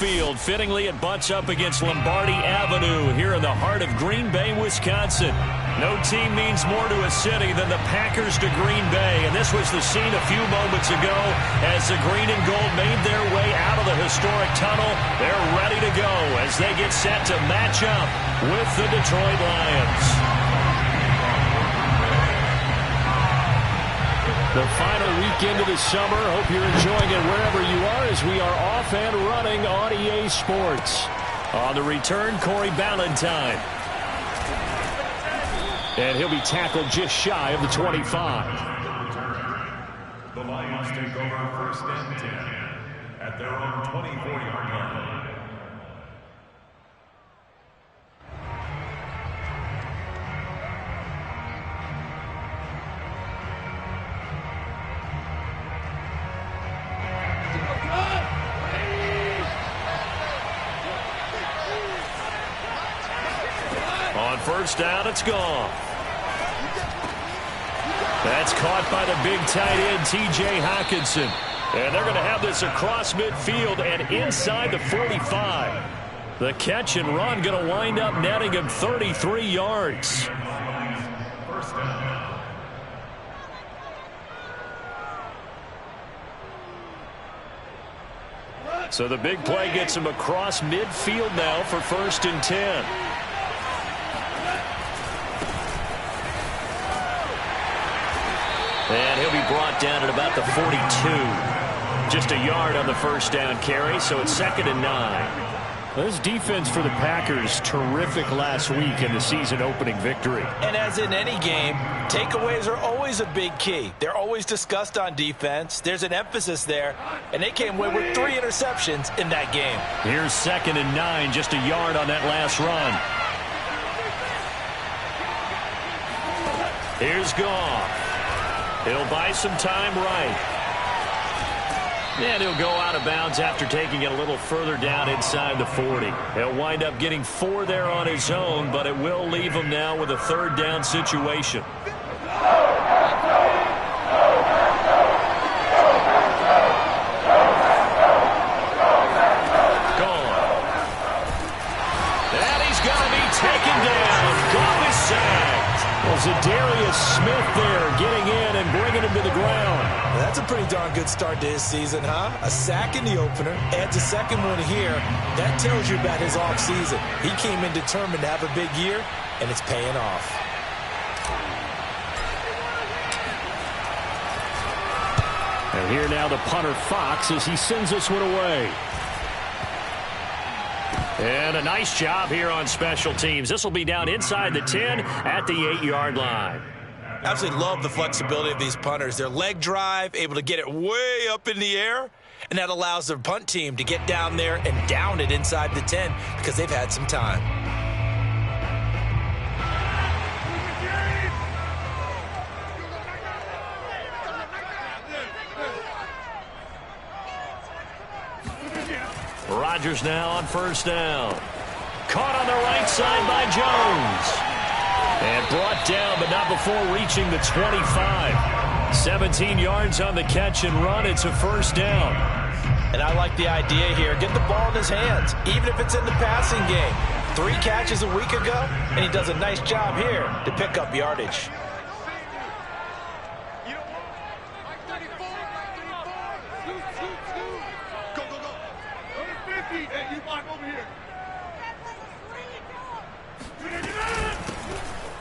field. Fittingly, it butts up against Lombardi Avenue here in the heart of Green Bay, Wisconsin. No team means more to a city than the Packers to Green Bay, and this was the scene a few moments ago as the green and gold made their way out of the historic tunnel. They're ready to go as they get set to match up with the Detroit Lions. The final weekend of the summer. Hope you're enjoying it wherever you are as we are off and running on EA Sports. On the return, Corey Ballantyne. And he'll be tackled just shy of the 25. The Lions take over first and 10 at their own 24-yard line. On first down, it's gone. That's caught by the big tight end, T.J. Hockenson. And they're going to have this across midfield and inside the 45. The catch and run going to wind up netting him 33 yards. First down. So the big play gets him across midfield now for first and 10. And he'll be brought down at about the 42. Just a yard on the first down carry, so it's 2nd and 9. This defense for the Packers, terrific last week in the season-opening victory. And as in any game, takeaways are always a big key. They're always discussed on defense. There's an emphasis there, and they came away with 3 interceptions in that game. Here's 2nd and 9, just a yard on that last run. Here's Goff. He'll buy some time right. And he'll go out of bounds after taking it a little further down inside the 40. He'll wind up getting 4 there on his own, but it will leave him now with a 3rd down situation. Gone. And he's going to be taken down. Goff is sacked. Well, Zadarius Smith there getting in and bringing him to the ground. Well, that's a pretty darn good start to his season, huh? A sack in the opener, adds a second one here. That tells you about his offseason. He came in determined to have a big year, and it's paying off. And here now the punter Fox as he sends this one away. And a nice job here on special teams. This will be down inside the 10 at the 8-yard line. Absolutely love the flexibility of these punters. Their leg drive, able to get it way up in the air, and that allows the punt team to get down there and down it inside the 10 because they've had some time. Rodgers now on first down. Caught on the right side by Jones. And brought down, but not before reaching the 25. 17 yards on the catch and run. It's a first down. And I like the idea here. Get the ball in his hands, even if it's in the passing game. 3 catches a week ago, and he does a nice job here to pick up yardage.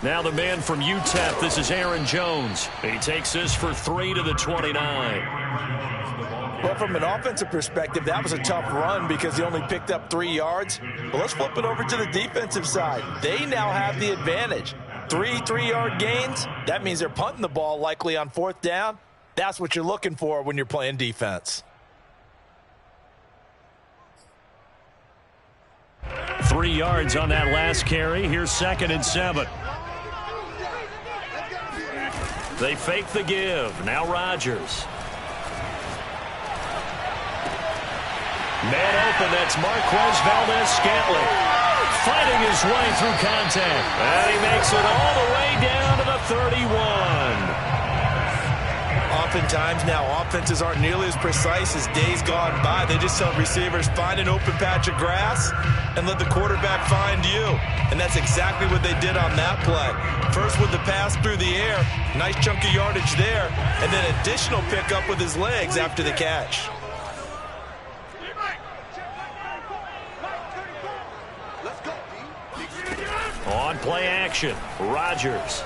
Now the man from UTEP, this is Aaron Jones. He takes this for 3 to the 29. Well, from an offensive perspective, that was a tough run because he only picked up 3 yards. But let's flip it over to the defensive side. They now have the advantage. 3 3-yard gains, that means they're punting the ball likely on 4th down. That's what you're looking for when you're playing defense. 3 yards on that last carry. Here's 2nd and 7. They fake the give. Now Rodgers. Man open, that's Marquez Valdez-Scantling. Fighting his way through contact. And he makes it all the way down to the 31. Oftentimes now, offenses aren't nearly as precise as days gone by. They just tell receivers, find an open patch of grass and let the quarterback find you. And that's exactly what they did on that play. First with the pass through the air, nice chunk of yardage there, and then additional pickup with his legs after the catch. On play action, Rodgers.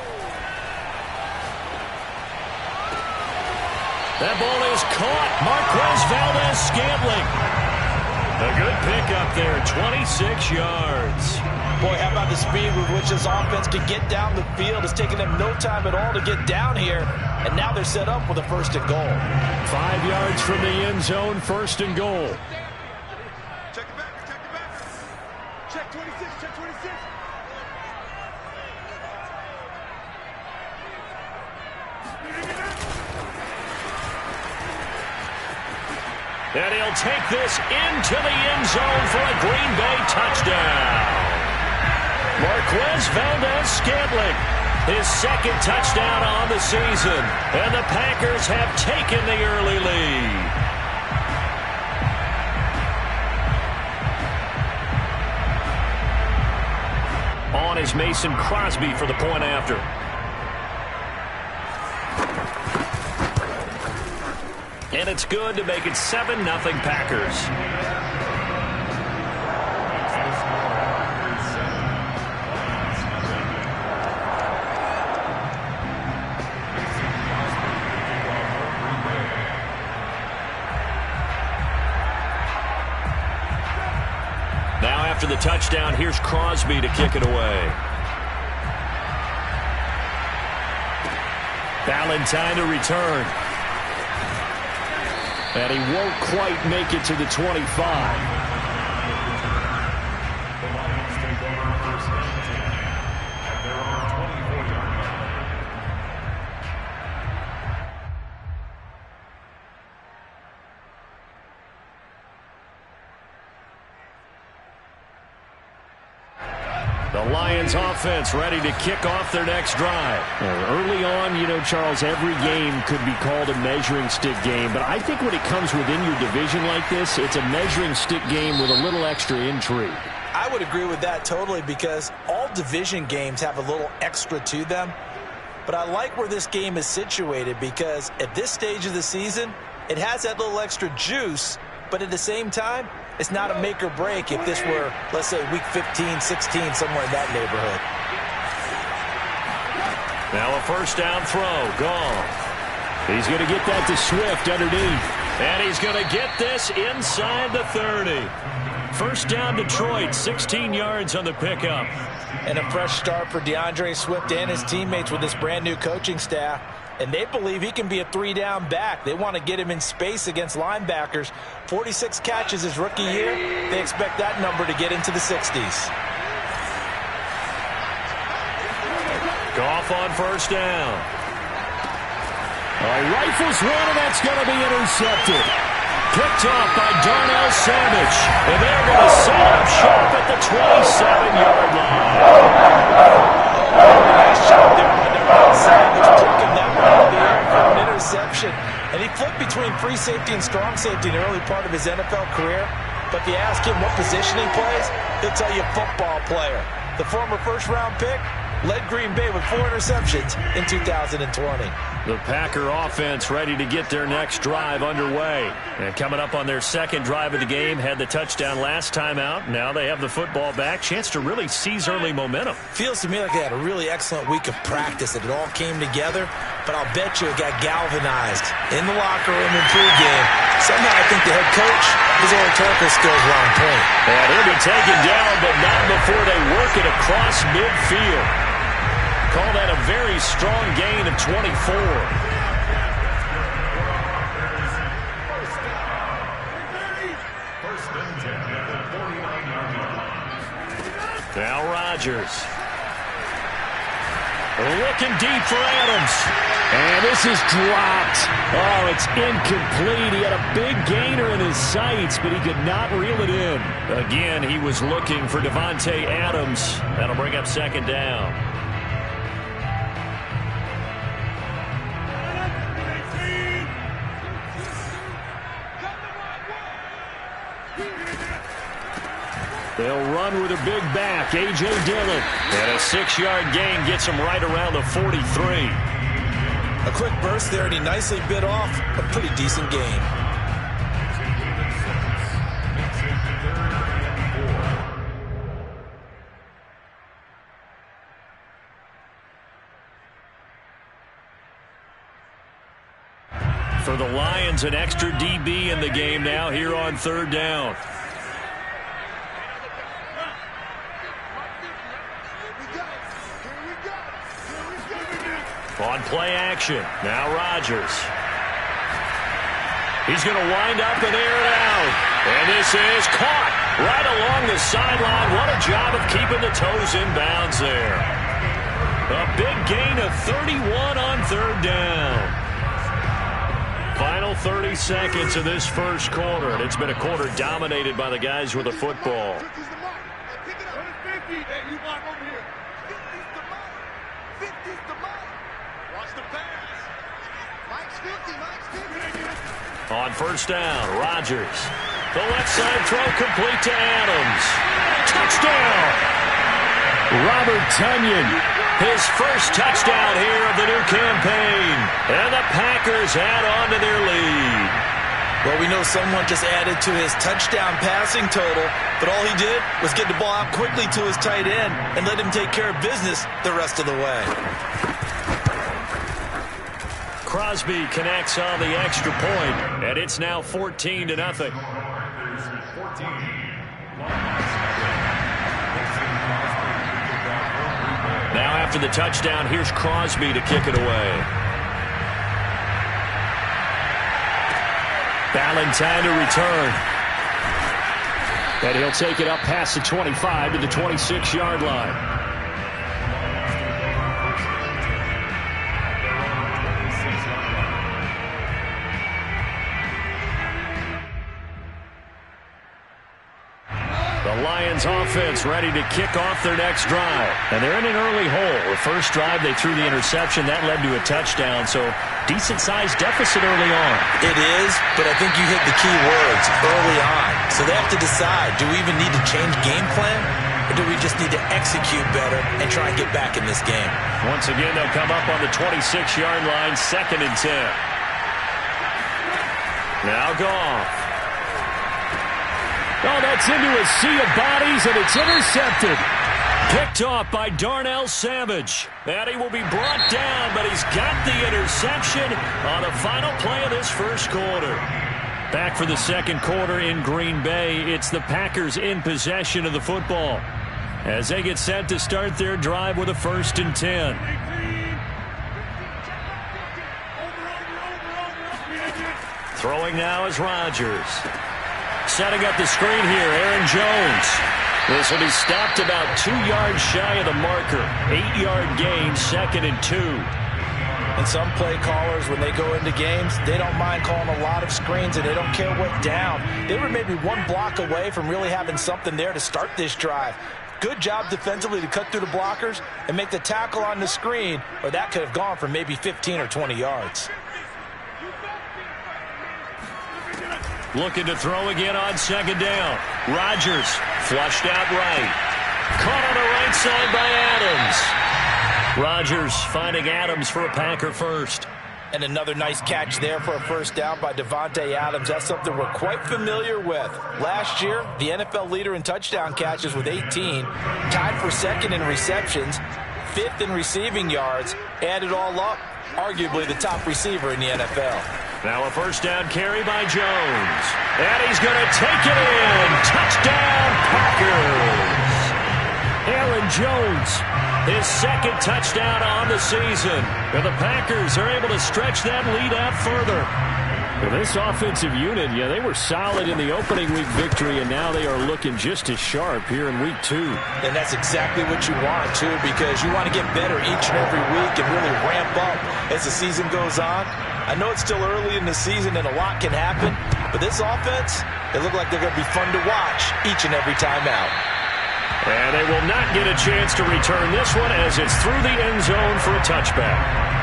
That ball is caught. Marquez Valdez-Scantling. A good pickup there, 26 yards. Boy, how about the speed with which this offense can get down the field? It's taken them no time at all to get down here, and now they're set up with a first and goal. 5 yards from the end zone, first and goal. Check it back, check it back. Check 26, check 26. And he'll take this into the end zone for a Green Bay touchdown. Marquez Valdez-Scantling, his second touchdown on the season. And the Packers have taken the early lead. On is Mason Crosby for the point after. And it's good to make it 7-0 Packers. Now after the touchdown, here's Crosby to kick it away. Valentine to return. And he won't quite make it to the 25. The Lions take over first and 10 at their own 24-yard line. The Lions offense ready to kick off their next drive. Early on, you know, Charles, every game could be called a measuring stick game. But I think when it comes within your division like this, it's a measuring stick game with a little extra intrigue. I would agree with that totally because all division games have a little extra to them. But I like where this game is situated because at this stage of the season, it has that little extra juice. But at the same time, it's not a make or break if this were, let's say, week 15, 16, somewhere in that neighborhood. Now a first down throw, gone. He's going to get that to Swift underneath. And he's going to get this inside the 30. First down Detroit, 16 yards on the pickup. And a fresh start for DeAndre Swift and his teammates with this brand new coaching staff. And they believe he can be a 3-down back. They want to get him in space against linebackers. 46 catches his rookie year. They expect that number to get into the 60s. Goff on first down. Rifles one, and that's going to be intercepted. Picked off by Darnell Savage. And they're going to set up shop at the 27-yard line. Nice shot there by Darnell Savage, plucking that one out of the air for an interception. And he flipped between free safety and strong safety in the early part of his NFL career. But if you ask him what position he plays, he'll tell you football player. The former first-round pick led Green Bay with 4 interceptions in 2020. The Packer offense ready to get their next drive underway. And coming up on their second drive of the game, had the touchdown last time out. Now they have the football back. Chance to really seize early momentum. Feels to me like they had a really excellent week of practice, that it all came together. But I'll bet you it got galvanized in the locker room in pregame. Somehow I think the head coach, his oratorical skills were on point. And he'll be taken down, but not before they work it across midfield. Call that a very strong gain of 24. First and 10 at the 49-yard line. Now Rodgers. Looking deep for Adams. And this is dropped. Oh, it's incomplete. He had a big gainer in his sights, but he could not reel it in. Again, he was looking for Devontae Adams. That'll bring up second down. They'll run with a big back, A.J. Dillon. And a 6-yard gain gets him right around the 43. A quick burst there, and he nicely bit off a pretty decent gain. For the Lions, an extra DB in the game now here on 3rd down. On play action, now Rodgers. He's going to wind up and air it out. And this is caught right along the sideline. What a job of keeping the toes in bounds there. A big gain of 31 on 3rd down. Final 30 seconds of this first quarter, and it's been a quarter dominated by the guys with the football. On 1st down, Rodgers. The left side throw complete to Adams. Touchdown! Robert Tonyan, his first touchdown here of the new campaign. And the Packers add on to their lead. Well, we know someone just added to his touchdown passing total, but all he did was get the ball out quickly to his tight end and let him take care of business the rest of the way. Crosby connects on the extra point, and it's now 14-0. Now after the touchdown, here's Crosby to kick it away. Valentine to return. And he'll take it up past the 25 to the 26-yard line. The Lions offense ready to kick off their next drive. And they're in an early hole. The first drive, they threw the interception. That led to a touchdown, so decent-sized deficit early on. It is, but I think you hit the key words, early on. So they have to decide, do we even need to change game plan, or do we just need to execute better and try and get back in this game? Once again, they'll come up on the 26-yard line, 2nd and 10. Now Goff. Oh, that's into a sea of bodies, and it's intercepted. Picked off by Darnell Savage. And he will be brought down, but he's got the interception on the final play of this first quarter. Back for the second quarter in Green Bay. It's the Packers in possession of the football as they get set to start their drive with a 1st and 10. Throwing now is Rodgers. Setting up the screen here, Aaron Jones. This will be stopped about 2 yards shy of the marker. 8-yard gain, 2nd and 2. And some play callers, when they go into games, they don't mind calling a lot of screens, and they don't care what down. They were maybe one block away from really having something there to start this drive. Good job defensively to cut through the blockers and make the tackle on the screen, or that could have gone for maybe 15 or 20 yards. Looking to throw again on 2nd down. Rodgers flushed out right. Caught on the right side by Adams. Rodgers finding Adams for a Packer first. And another nice catch there for a 1st down by Devontae Adams. That's something we're quite familiar with. Last year, the NFL leader in touchdown catches with 18. Tied for 2nd in receptions. 5th in receiving yards. Add it all up, arguably the top receiver in the NFL. Now a 1st down carry by Jones. And he's going to take it in. Touchdown, Packers. Aaron Jones, his 2nd touchdown on the season. And the Packers are able to stretch that lead out further. Well, this offensive unit, yeah, they were solid in the opening week victory, and now they are looking just as sharp here in week 2. And that's exactly what you want, too, because you want to get better each and every week and really ramp up as the season goes on. I know it's still early in the season and a lot can happen, but this offense, they look like they're going to be fun to watch each and every time out. And they will not get a chance to return this one as it's through the end zone for a touchback.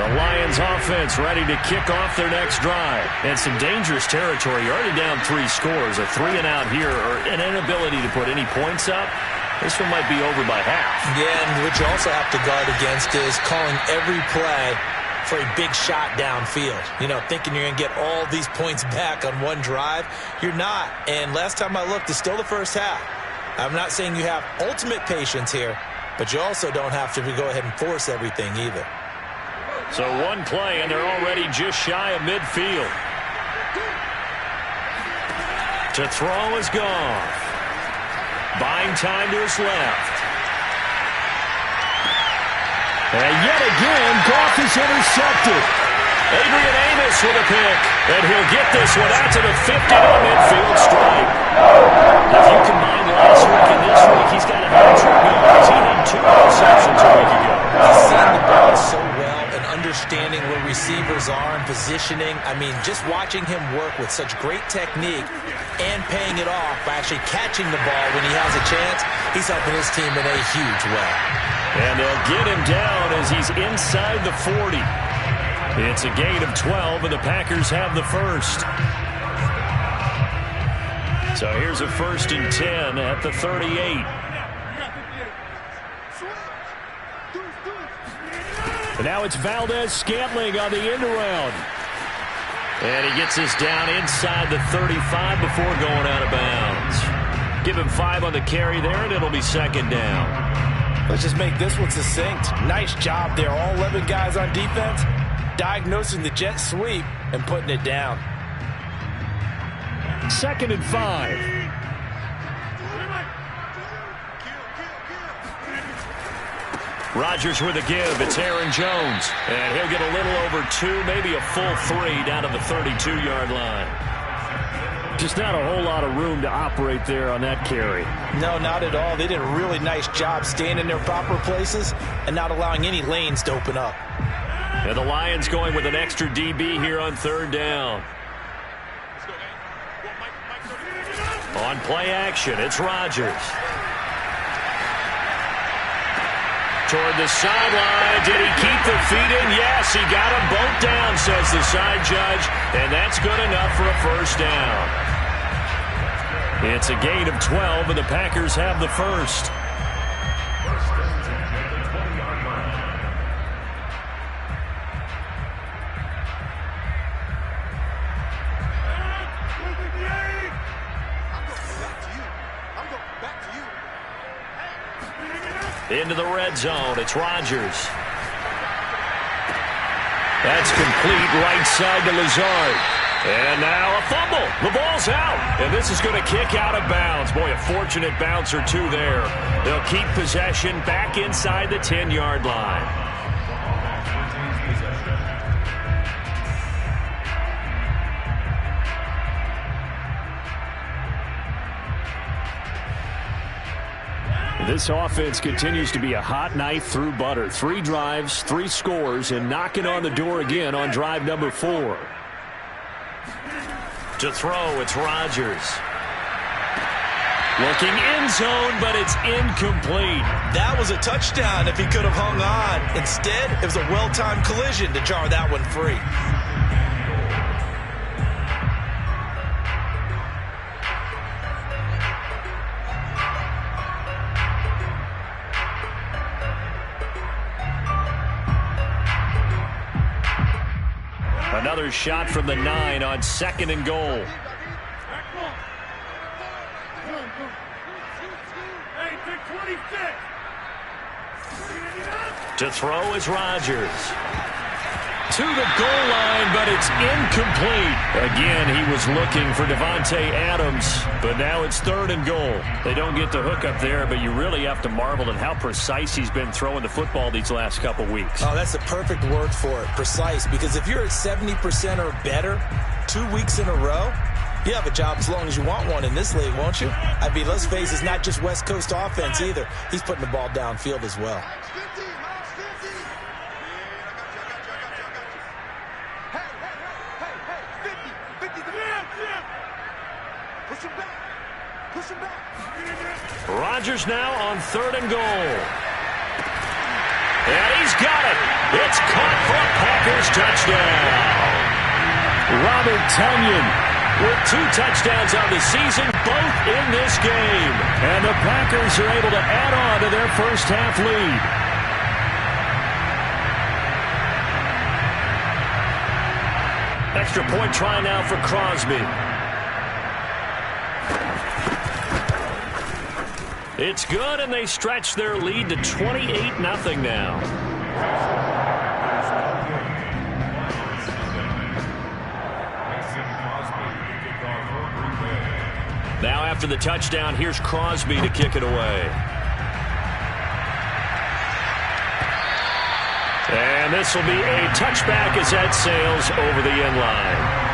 The Lions offense ready to kick off their next drive. And some dangerous territory. You're already down 3 scores. A 3-and-out here, or an inability to put any points up. This one might be over by half. Yeah, and what you also have to guard against is calling every play for a big shot downfield. You know, thinking you're going to get all these points back on one drive. You're not. And last time I looked, it's still the first half. I'm not saying you have ultimate patience here, but you also don't have to go ahead and force everything either. So one play, and they're already just shy of midfield. To throw is Goff. Buying time to his left. And yet again, Goff is intercepted. Adrian Amos with a pick. And he'll get this one out to the 50-yard midfield strike. If you combine last week and this week, he's got a hat-trick going. He had 2 interceptions a week ago. He's seeing the ball so well and understanding where receivers are and positioning. I mean, just watching him work with such great technique and paying it off by actually catching the ball when he has a chance, he's helping his team in a huge way. And they'll get him down as he's inside the 40. It's a gain of 12, and the Packers have the first. So here's a 1st and 10 at the 38. And now it's Valdez-Scantling on the end around. And he gets us down inside the 35 before going out of bounds. Give him 5 on the carry there, and it'll be 2nd down. Let's just make this one succinct. Nice job there. All 11 guys on defense diagnosing the jet sweep and putting it down. 2nd and 5. Rodgers with a give. It's Aaron Jones. And he'll get a little over 2, maybe a full 3 down to the 32-yard line. Just not a whole lot of room to operate there on that carry. No, not at all. They did a really nice job staying in their proper places and not allowing any lanes to open up. And the Lions going with an extra DB here on 3rd down. On play action, it's Rodgers. Toward the sideline. Did he keep the feet in? Yes, he got them both down, says the side judge. And that's good enough for a 1st down. It's a gain of 12, and the Packers have the first. Into the red zone. It's Rodgers. That's complete right side to Lazard. And now a fumble. The ball's out. And this is going to kick out of bounds. Boy, a fortunate bounce or 2 there. They'll keep possession back inside the 10-yard line. This offense continues to be a hot knife through butter. 3 drives, 3 scores, and knocking on the door again on drive number 4. To throw, it's Rodgers. Looking end zone, but it's incomplete. That was a touchdown if he could have hung on. Instead, it was a well-timed collision to jar that one free. Another shot from the 9 on 2nd and goal. To throw is Rodgers. To the goal line, but it's incomplete. Again, he was looking for Devontae Adams, but now it's 3rd and goal. They don't get the hook up there, but you really have to marvel at how precise he's been throwing the football these last couple weeks. Oh, that's the perfect word for it, precise, because if you're at 70% or better 2 weeks in a row, you have a job as long as you want one in this league, won't you? I mean, let's face it, it's not just West Coast offense either. He's putting the ball downfield as well. Rodgers now on 3rd and goal. And he's got it. It's caught for a Packers touchdown. Robert Tonyan with 2 touchdowns on the season, both in this game. And the Packers are able to add on to their first half lead. Extra point try now for Crosby. It's good, and they stretch their lead to 28-0 now. Now after the touchdown, here's Crosby to kick it away. And this will be a touchback as that sails over the end line.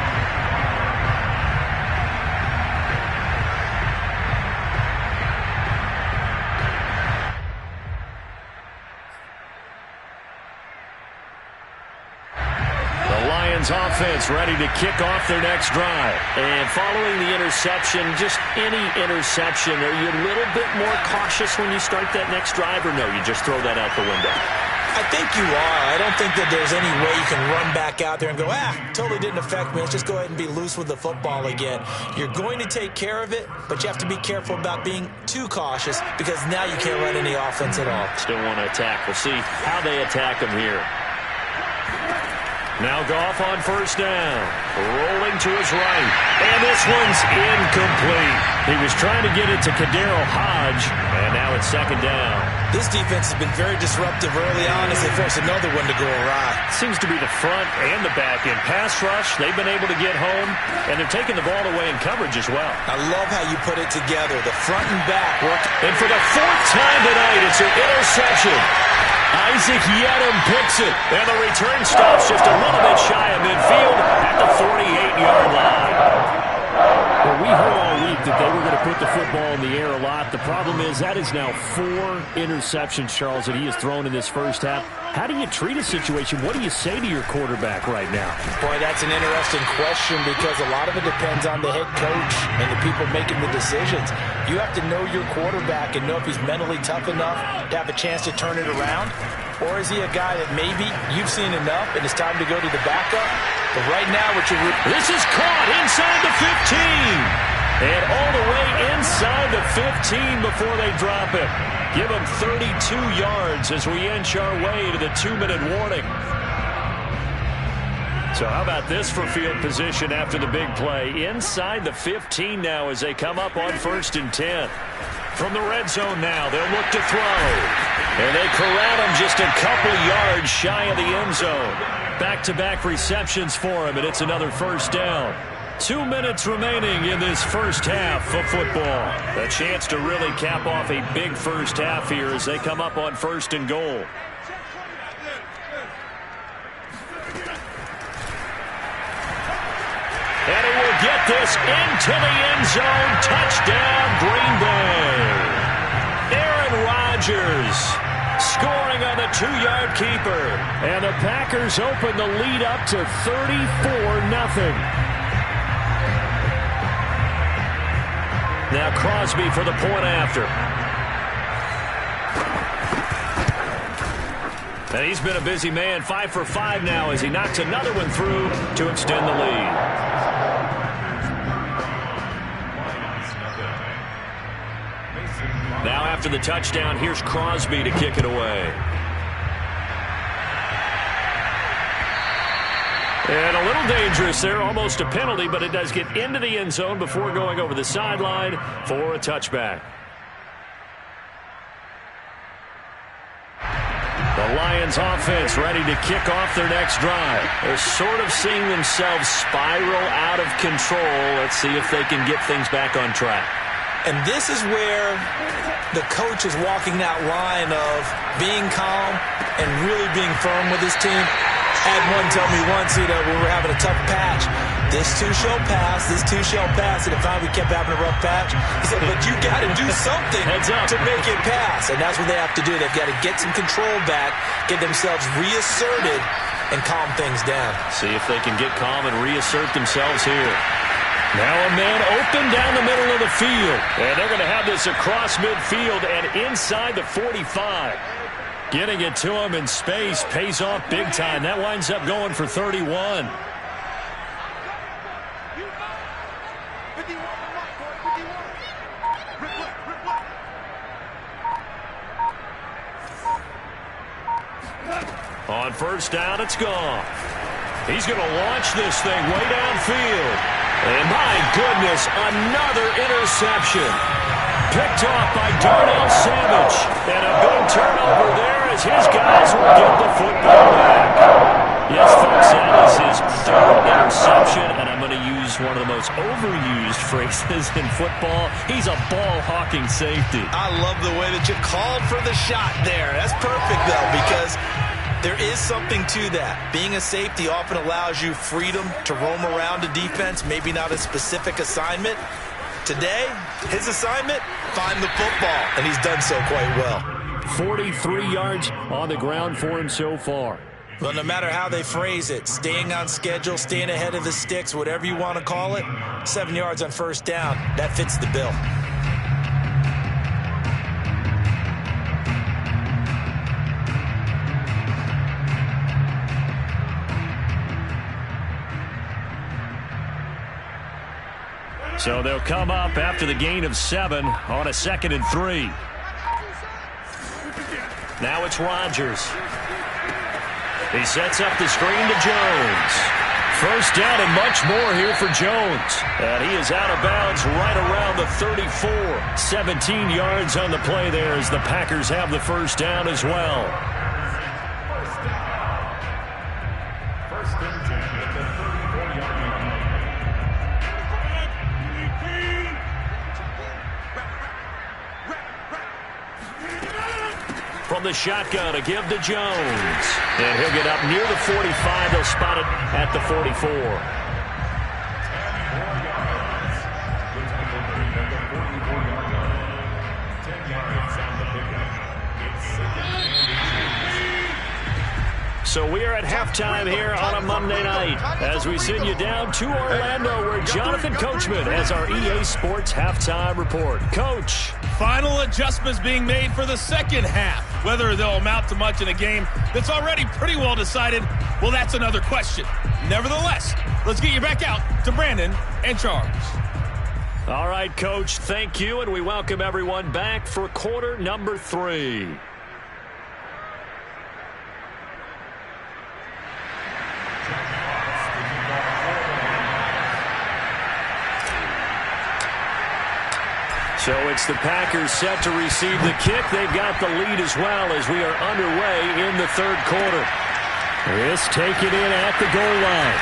Offense ready to kick off their next drive. And following the interception, just any interception, are you a little bit more cautious when you start that next drive, or no, you just throw that out the window? I think you are. I don't think that there's any way you can run back out there and go, totally didn't affect me. Let's just go ahead and be loose with the football again. You're going to take care of it, but you have to be careful about being too cautious because now you can't run any offense at all. Still want to attack. We'll see how they attack them here. Now Goff on first down. Rolling to his right. And this one's incomplete. He was trying to get it to Kadero Hodge, and now it's second down. This defense has been very disruptive early on as they force another one to go awry. Seems to be the front and the back end. Pass rush, they've been able to get home, and they're taking the ball away in coverage as well. I love how you put it together. The front and back work. And for the 4th time tonight, it's an interception. Isaac Yedem picks it, and the return stops just a little bit shy of midfield at the 48-yard line. Well, we heard all week that they were going to put the football in the air a lot. The problem is that is now 4 interceptions, Charles, that he has thrown in this first half. How do you treat a situation? What do you say to your quarterback right now? Boy, that's an interesting question because a lot of it depends on the head coach and the people making the decisions. You have to know your quarterback and know if he's mentally tough enough to have a chance to turn it around. Or is he a guy that maybe you've seen enough and it's time to go to the backup? But right now, what you're... This is caught inside the 15. And all the way inside the 15 before they drop it. Give them 32 yards as we inch our way to the 2-minute warning. So how about this for field position after the big play? Inside the 15 now as they come up on 1st and 10. From the red zone now, they'll look to throw. And they corral him just a couple yards shy of the end zone. Back-to-back receptions for him, and it's another first down. 2 minutes remaining in this first half of football. A chance to really cap off a big first half here as they come up on 1st and goal. And he will get this into the end zone. Touchdown, Green Bay. Aaron Rodgers scoring on the 2-yard keeper. And the Packers open the lead up to 34-0. Now Crosby for the point after. And he's been a busy man, 5 for 5 now as he knocks another one through to extend the lead. Now after the touchdown, here's Crosby to kick it away. And a little dangerous there, almost a penalty, but it does get into the end zone before going over the sideline for a touchback. The Lions offense ready to kick off their next drive. They're sort of seeing themselves spiral out of control. Let's see if they can get things back on track. And this is where the coach is walking that line of being calm and really being firm with his team. Had one tell me once, we were having a tough patch. This too shall pass, this too shall pass. And if we kept having a rough patch, he said, but you got to do something to make it pass. And that's what they have to do. They've got to get some control back, get themselves reasserted, and calm things down. See if they can get calm and reassert themselves here. Now a man open down the middle of the field. And they're going to have this across midfield and inside the 45. Getting it to him in space pays off big time. That winds up going for 31. On first down, it's gone. He's going to launch this thing way downfield. And my goodness, another interception. Picked off by Darnell Savage. And a big turnover there as his guys will get the football back. Yes, folks, that is his third interception. And I'm going to use one of the most overused phrases in football. He's a ball-hawking safety. I love the way that you called for the shot there. That's perfect, though, because there is something to that. Being a safety often allows you freedom to roam around a defense, maybe not a specific assignment. Today, his assignment, find the football, and he's done so quite well. 43 yards on the ground for him so far. Well, no matter how they phrase it, staying on schedule, staying ahead of the sticks, whatever you want to call it, 7 yards on first down, that fits the bill. So they'll come up after the gain of 7 on a 2nd and 3. Now it's Rodgers. He sets up the screen to Jones. First down and much more here for Jones. And he is out of bounds right around the 34. 17 yards on the play there as the Packers have the first down as well. First and 10 at the 34-yard line. From the shotgun, a give to Jones. And he'll get up near the 45. They'll spot it at the 44. 10 yards. The tackle made at the 44-yard line. 10 yards on the pickup. It's 2nd and 18. So we are at halftime here on a Monday night as we send you down to Orlando where Jonathan Coachman has our EA Sports halftime report. Coach. Final adjustments being made for the second half. Whether they'll amount to much in a game that's already pretty well decided, well, that's another question. Nevertheless, let's get you back out to Brandon and Charles. All right, Coach, thank you, and we welcome everyone back for quarter number 3. So it's the Packers set to receive the kick. They've got the lead as well as we are underway in the third quarter. This taken in at the goal line.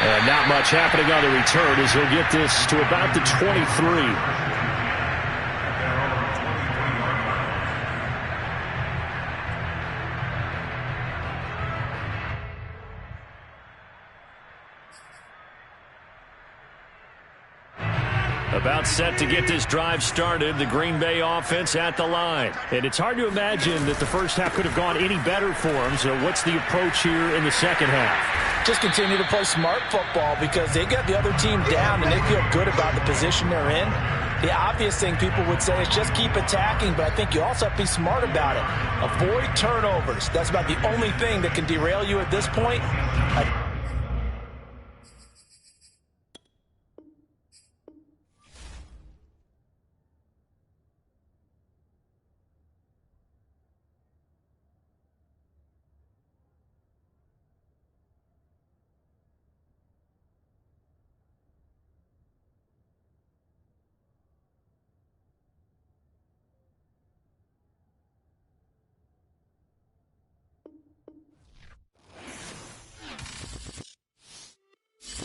And not much happening on the return as he'll get this to about the 23. About set to get this drive started, the Green Bay offense at the line. And it's hard to imagine that the first half could have gone any better for them. So what's the approach here in the second half? Just continue to play smart football because they got the other team down and they feel good about the position they're in. The obvious thing people would say is just keep attacking, but I think you also have to be smart about it. Avoid turnovers. That's about the only thing that can derail you at this point.